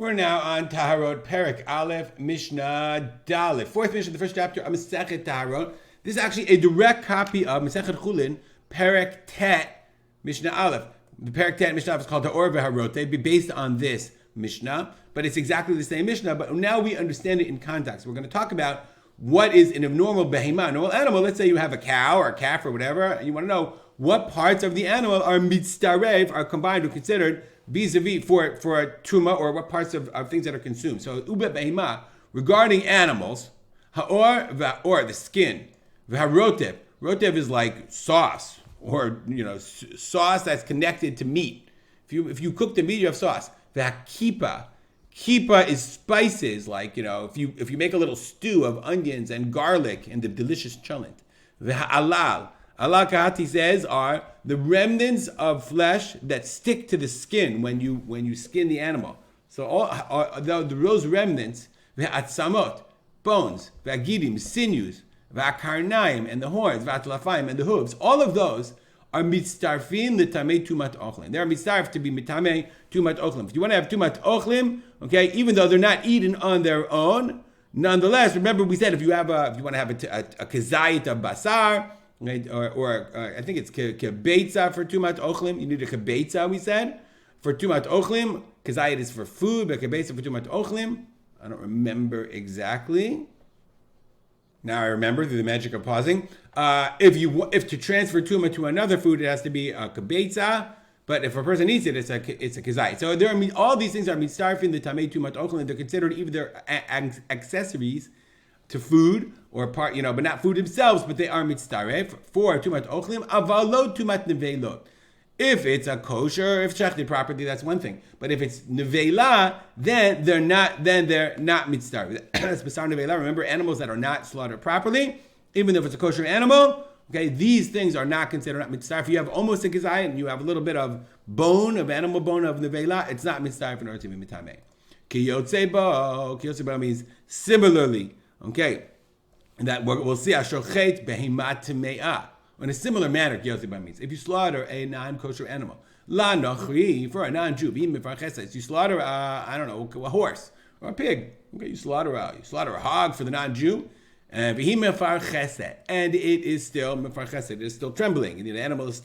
We're now on Taharot, Perek Aleph, Mishnah Dalet. Fourth Mishnah, the first chapter of Masechet Taharot. This is actually a direct copy of Masechet Chulin, Perek Tet, Mishnah Aleph. The Perek Tet Mishnah Aleph is called Ta'or V'Harot. They'd be based on this Mishnah, but it's exactly the same Mishnah, but now we understand it in context. We're going to talk about what is in a normal behemah, normal animal. Let's say you have a cow or a calf or whatever, and you want to know what parts of the animal are mitztarev, are combined or considered vis-a-vis for a tumah, or what parts of things that are consumed. So ube behemah, regarding animals, ha'or va'or, the skin, v'harotev. Rotev is like sauce, or sauce that's connected to meat. If you cook the meat, you have sauce. V'hakipa. Kipa is spices, like, if you make a little stew of onions and garlic and the delicious cholent. V'ha'alal. Allah Kahati says are the remnants of flesh that stick to the skin when you skin the animal. So those remnants, v'atzamot, bones, v'agidim, sinews, v'akarnaim, and the horns, v'atlafayim, and the hooves, all of those are mitztarfin l'tamei tumat ochlim. They are mitztarf to be mitamei tumat ochlim. If you want to have tumat ochlim, okay, even though they're not eaten on their own, nonetheless, remember we said if you want to have a kazayit of basar, right, or I think it's kebeitza for tumat ochlim. You need a kebeitza, we said, for tumat ochlim. Kazayit is for food, but kebeitza for tumat ochlim. I don't remember exactly. Now I remember through the magic of pausing. If to transfer tumah to another food, it has to be a kebeitza. But if a person eats it, it's a kazayit. So all these things are mitzarfin the tamei tumat ochlim. They're considered either accessories to food or part, but not food themselves, but they are mitzaref for tumat ochlim. Avalot tumat neveilot. If it's a kosher, if shechted properly, that's one thing. But if it's nevela, then they're not mitzaref. That's basar nevela. Remember, animals that are not slaughtered properly, even if it's a kosher animal, okay, these things are not considered not mitzaref. If you have almost a kazayit and you have a little bit of animal bone of nevela, it's not mitzaref in order to be mitameh. Kiyotzebo means similarly. Okay, and that we'll see ashochet behemat tameah. In a similar manner, kiyotzebo means if you slaughter a non-kosher animal, la nochri, for a non-Jew, you slaughter a horse or a pig. Okay, you slaughter a hog for the non-Jew, and it is still mefar chesed. It is still trembling. The animal is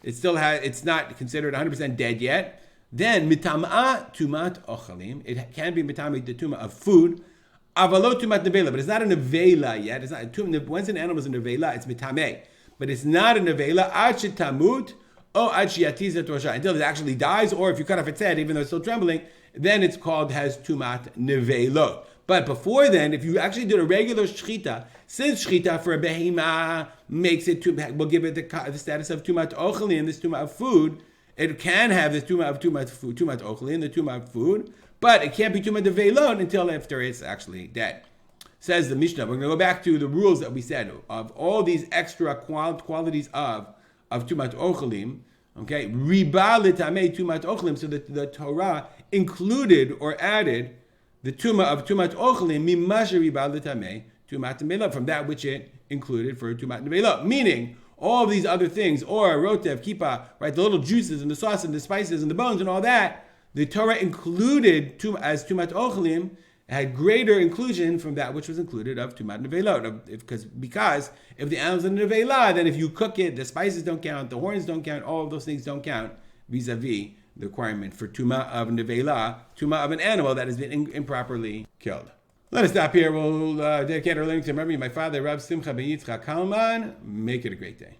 it's not considered 100% dead yet. Then mitamah tumat ochalim. It can be mitamah the tumah of food. Avalot tumat nevela, but it's not a nevela yet. It's not once an animal is a nevela, it's mitameh. But it's not a nevela ad shetamut or ad sheyatizat rosha, until it actually dies, or if you cut off its head, even though it's still trembling, then it's called has tumat nevelot. But before then, if you actually did a regular shchita, since shchita for a behema makes it will give it the status of tumat ochelin, this tumat of food, it can have this tumat of tumat ochelin, the tumat of food, but it can't be tumat nevelot until after it's actually dead. Says the Mishnah. We're going to go back to the rules that we said of all these extra qualities of tumat ochelim. Okay, riba letamei tumat ochelim. So the Torah included or added the tumah of tumat ochelim mimashe riba letamei tumat nevela, from that which it included for tumat nevela. Meaning all of these other things, or rotev, kipa, right, the little juices and the sauce and the spices and the bones and all that, the Torah included as tumat ochelim, had greater inclusion from that which was included of tumat nevelot. Because if the animal's in nevela, then if you cook it, the spices don't count, the horns don't count, all of those things don't count vis-a-vis the requirement for tumah of nevela, tumah of an animal that has been improperly killed. Let us stop here. We'll dedicate our learning to memory of my father, Rav Simcha ben Yitzchak Kalman. Make it a great day.